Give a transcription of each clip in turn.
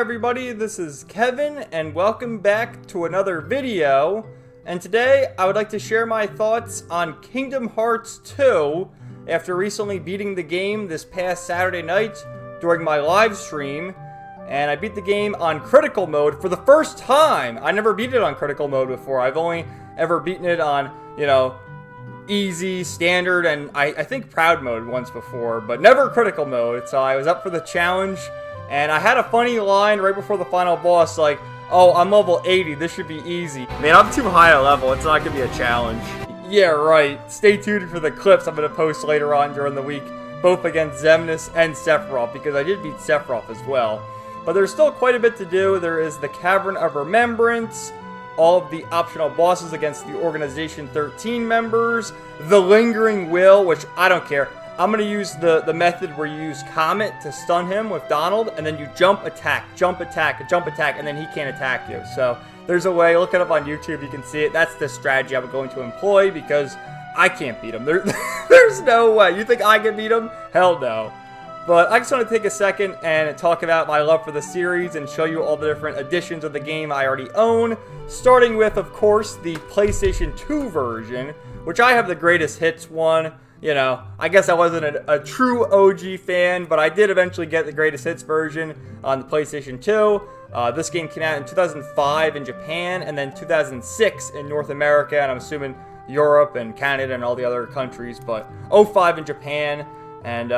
everybody, this is Kevin, and welcome back to another video. And today, I would like to share my thoughts on Kingdom Hearts 2 after recently beating the game this past Saturday night during my live stream. And I beat the game on critical mode for the first time. I never beat it on critical mode before. I've only ever beaten it on, easy, standard, and I think proud mode once before, but never critical mode. So I was up for the challenge, and I had a funny line right before the final boss, like, oh, I'm level 80, this should be easy. Man, I'm too high a level, it's not gonna be a challenge. Yeah, right. Stay tuned for the clips I'm gonna post later on during the week, both against Xemnas and Sephiroth, because I did beat Sephiroth as well. But there's still quite a bit to do. There is the Cavern of Remembrance, all of the optional bosses against the Organization 13 members, the Lingering Will, which I don't care. I'm going to use the method where you use Comet to stun him with Donald, and then you jump attack, and then he can't attack you. So there's a way, look it up on YouTube, you can see it. That's the strategy I'm going to employ because I can't beat him. There's no way. You think I can beat him? Hell no. But I just want to take a second and talk about my love for the series and show you all the different editions of the game I already own. Starting with, of course, the PlayStation 2 version, which I have the greatest hits one. I guess I wasn't a true OG fan, but I did eventually get the greatest hits version on the PlayStation 2. This game came out in 2005 in Japan, and then 2006 in North America, and I'm assuming Europe and Canada and all the other countries, but 05 in Japan. And,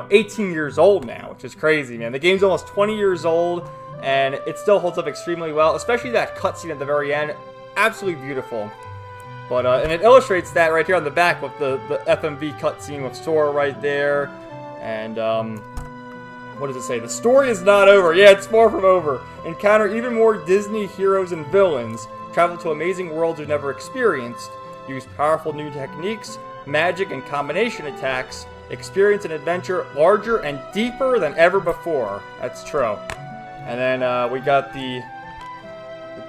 18 years old now, which is crazy, man. The game's almost 20 years old, and it still holds up extremely well, especially that cutscene at the very end. Absolutely beautiful. But, and it illustrates that right here on the back with the FMV cutscene with Sora right there. And, what does it say? The story is not over. Yeah, it's far from over. Encounter even more Disney heroes and villains. Travel to amazing worlds you've never experienced. Use powerful new techniques, magic, and combination attacks. Experience an adventure larger and deeper than ever before. That's true. And then we got the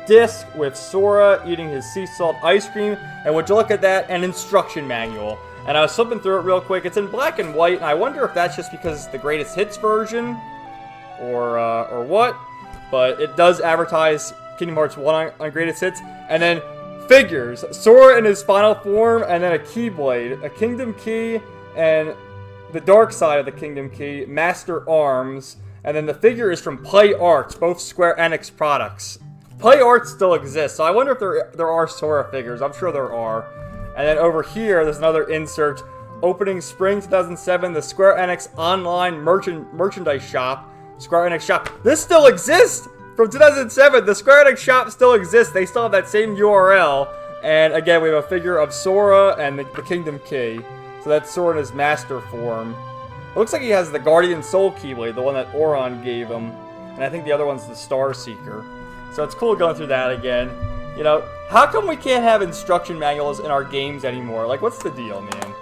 disc with Sora eating his sea salt ice cream. And would you look at that? An instruction manual. And I was flipping through it real quick. It's in black and white, and I wonder if that's just because it's the greatest hits version or what. But it does advertise Kingdom Hearts 1 on greatest hits. And then figures. Sora in his final form, and then a Keyblade, a Kingdom Key, and the dark side of the Kingdom Key, Master Arms, and then the figure is from Play Arts, both Square Enix products. Play Arts still exists, so I wonder if there are Sora figures. I'm sure there are. And then over here, there's another insert. Opening Spring 2007, the Square Enix online merchandise shop. Square Enix shop. This still exists! From 2007, the Square Enix shop still exists. They still have that same URL. And again, we have a figure of Sora and the Kingdom Key. So that's Sora in his master form. It looks like he has the Guardian Soul Keyblade, the one that Auron gave him. And I think the other one's the Star Seeker. So it's cool going through that again. How come we can't have instruction manuals in our games anymore? Like, what's the deal, man?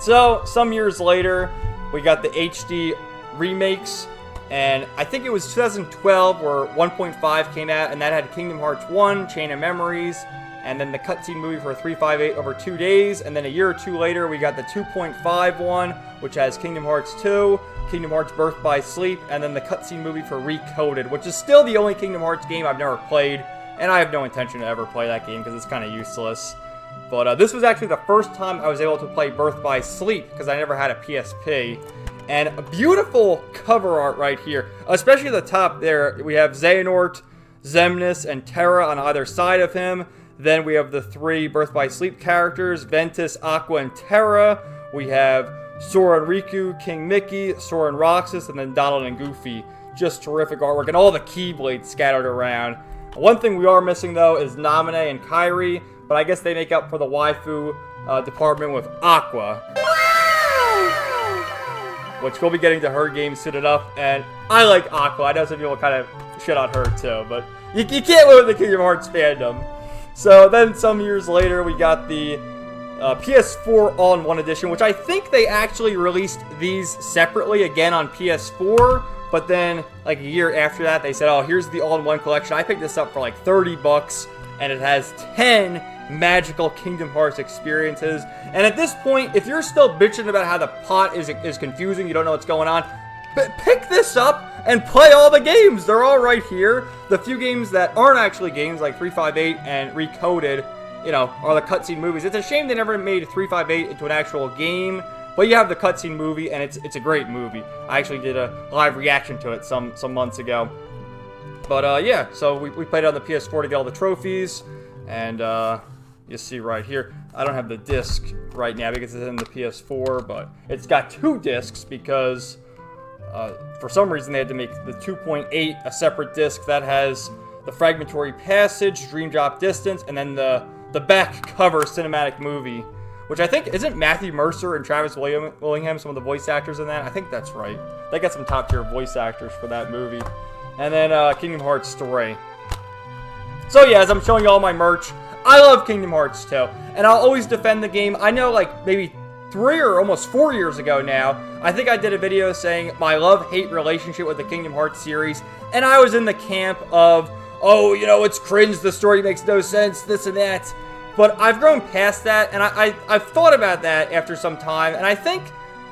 So, some years later, we got the HD remakes. And I think it was 2012 where 1.5 came out, and that had Kingdom Hearts 1, Chain of Memories, and then the cutscene movie for 358 over 2 days, and then a year or two later, we got the 2.5 one, which has Kingdom Hearts 2, Kingdom Hearts Birth by Sleep, and then the cutscene movie for Recoded, which is still the only Kingdom Hearts game I've never played, and I have no intention to ever play that game because it's kind of useless. But this was actually the first time I was able to play Birth by Sleep because I never had a PSP. And a beautiful cover art right here, especially at the top there. We have Xehanort, Xemnas, and Terra on either side of him. Then we have the three Birth by Sleep characters, Ventus, Aqua, and Terra. We have Sora and Riku, King Mickey, Sora and Roxas, and then Donald and Goofy. Just terrific artwork, and all the Keyblades scattered around. One thing we are missing, though, is Naminé and Kairi, but I guess they make up for the waifu department with Aqua. Which we'll be getting to her game soon enough, and I like Aqua. I know some people kind of shit on her, too, but you can't win with the Kingdom Hearts fandom. So then some years later, we got the PS4 All-in-One Edition, which I think they actually released these separately again on PS4, but then like a year after that, they said, oh, here's the All-in-One collection. I picked this up for like 30 bucks, and it has 10 magical Kingdom Hearts experiences. And at this point, if you're still bitching about how the plot is confusing, you don't know what's going on, but pick this up and play all the games. They're all right here. The few games that aren't actually games, like 358 and Recoded, you know, are the cutscene movies. It's a shame they never made 358 into an actual game, but you have the cutscene movie, and it's a great movie. I actually did a live reaction to it some months ago. But yeah, so we played it on the PS4 to get all the trophies, and you see right here, I don't have the disc right now because it's in the PS4, but it's got 2 discs because for some reason they had to make the 2.8 a separate disc that has the Fragmentary Passage, Dream Drop Distance, and then the back cover cinematic movie, which I think, isn't Matthew Mercer and Travis Willingham some of the voice actors in that? I think that's right. They got some top tier voice actors for that movie. And then Kingdom Hearts 3. So yeah, as I'm showing you all my merch, I love Kingdom Hearts 2, and I'll always defend the game. I know, like, maybe 3 or almost 4 years ago now, I think I did a video saying my love-hate relationship with the Kingdom Hearts series, and I was in the camp of, oh, you know, it's cringe, the story makes no sense, this and that. But I've grown past that, and I've thought about that after some time, and I think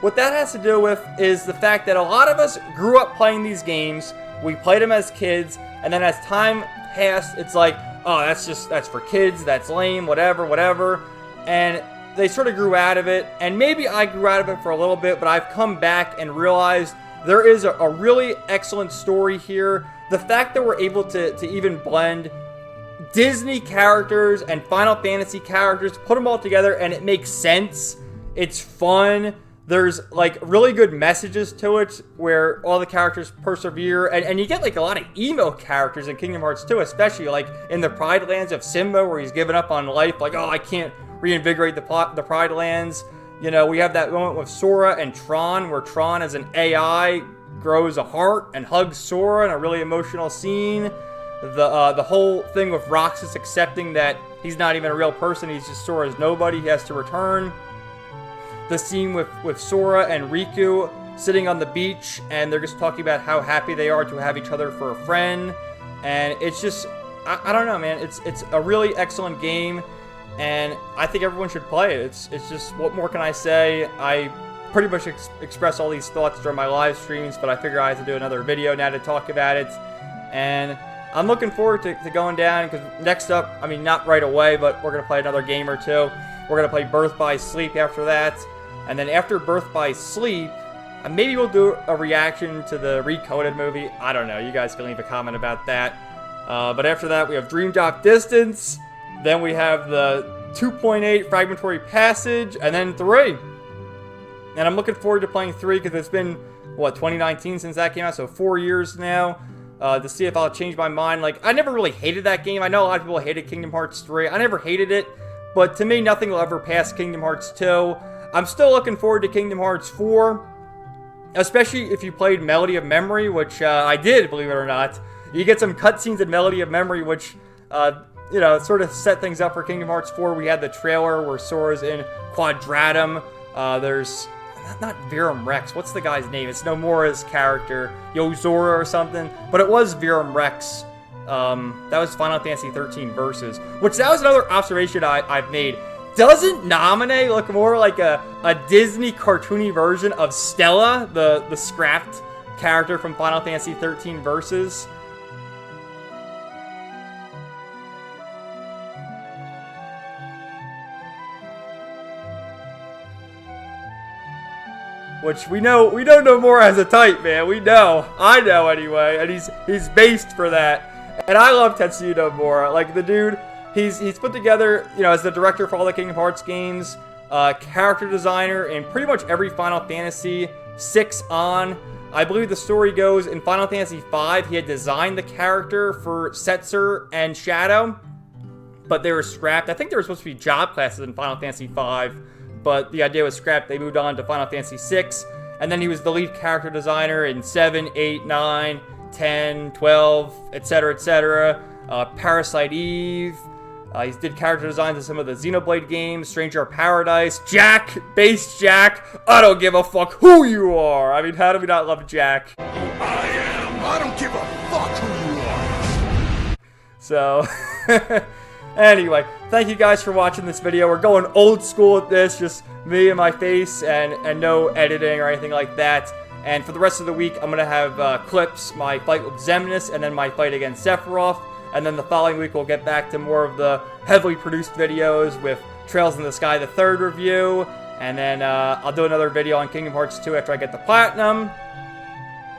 what that has to do with is the fact that a lot of us grew up playing these games, we played them as kids, and then as time passed, it's like, oh, that's for kids, that's lame, whatever, and they sort of grew out of it, and maybe I grew out of it for a little bit, but I've come back and realized there is a really excellent story here. The fact that we're able to even blend Disney characters and Final Fantasy characters, put them all together, and it makes sense. It's fun. There's, like, really good messages to it where all the characters persevere. And you get, like, a lot of emo characters in Kingdom Hearts 2, especially, like, in the Pride Lands of Simba, where he's given up on life. Like, oh, I can't reinvigorate the Pride Lands. You know, we have that moment with Sora and Tron, where Tron, as an AI, grows a heart and hugs Sora in a really emotional scene. The whole thing with Roxas accepting that he's not even a real person, he's just Sora's nobody, he has to return. The scene with Sora and Riku sitting on the beach, and they're just talking about how happy they are to have each other for a friend. And it's just, I don't know, man. It's a really excellent game, and I think everyone should play it. It's just, what more can I say? I pretty much express all these thoughts during my live streams, but I figure I have to do another video now to talk about it. And I'm looking forward to going down, because next up, I mean, not right away, but we're going to play another game or two. We're going to play Birth by Sleep after that. And then after Birth by Sleep, maybe we'll do a reaction to the Recoded movie. I don't know. You guys can leave a comment about that. But after that, we have Dream Drop Distance. Then we have the 2.8 Fragmentary Passage. And then 3. And I'm looking forward to playing 3 because it's been, what, 2019 since that came out? So 4 years now. To see if I'll change my mind. Like, I never really hated that game. I know a lot of people hated Kingdom Hearts 3. I never hated it. But to me, nothing will ever pass Kingdom Hearts 2. I'm still looking forward to Kingdom Hearts 4, especially if you played Melody of Memory, which I did, believe it or not. You get some cutscenes in Melody of Memory, which, you know, sort of set things up for Kingdom Hearts 4. We had the trailer where Sora's in Quadratum. There's, not Virum Rex, what's the guy's name? It's Nomura's character, Yozora or something, but it was Virum Rex. That was Final Fantasy 13 Versus, which that was another observation I've made. Doesn't Naminé look more like a Disney cartoony version of Stella, the scrapped character from Final Fantasy 13 Versus? Which we know Nomura has a type, man. We know. I know anyway, and he's based for that. And I love Tetsuya Nomura. Like, the dude, he's put together, you know, as the director for all the Kingdom Hearts games, character designer in pretty much every Final Fantasy 6 on. I believe the story goes in Final Fantasy 5, he had designed the character for Setzer and Shadow, but they were scrapped. I think there were supposed to be job classes in Final Fantasy 5, but the idea was scrapped. They moved on to Final Fantasy 6, and then he was the lead character designer in 7, 8, 9, 10, 12, etc., etc. Parasite Eve. He did character designs in some of the Xenoblade games, Stranger of Paradise, Jack, Base Jack. I don't give a fuck who you are. I mean, how do we not love Jack? I am. I don't give a fuck who you are. So, anyway, thank you guys for watching this video. We're going old school with this, just me and my face and no editing or anything like that. And for the rest of the week, I'm going to have clips, my fight with Xemnas, and then my fight against Sephiroth. And then the following week, we'll get back to more of the heavily produced videos with Trails in the Sky, the third review. And then I'll do another video on Kingdom Hearts 2 after I get the Platinum.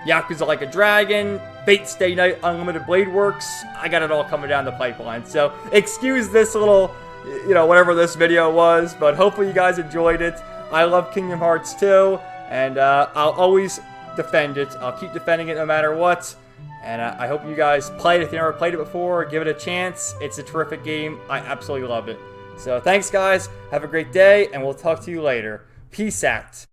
Yakuza Like a Dragon, Fate Stay Night, Unlimited Blade Works. I got it all coming down the pipeline. So excuse this little, whatever this video was. But hopefully you guys enjoyed it. I love Kingdom Hearts 2. And I'll always defend it. I'll keep defending it no matter what. And I hope you guys play it if you never played it before. Give it a chance. It's a terrific game. I absolutely love it. So thanks, guys. Have a great day, and we'll talk to you later. Peace out.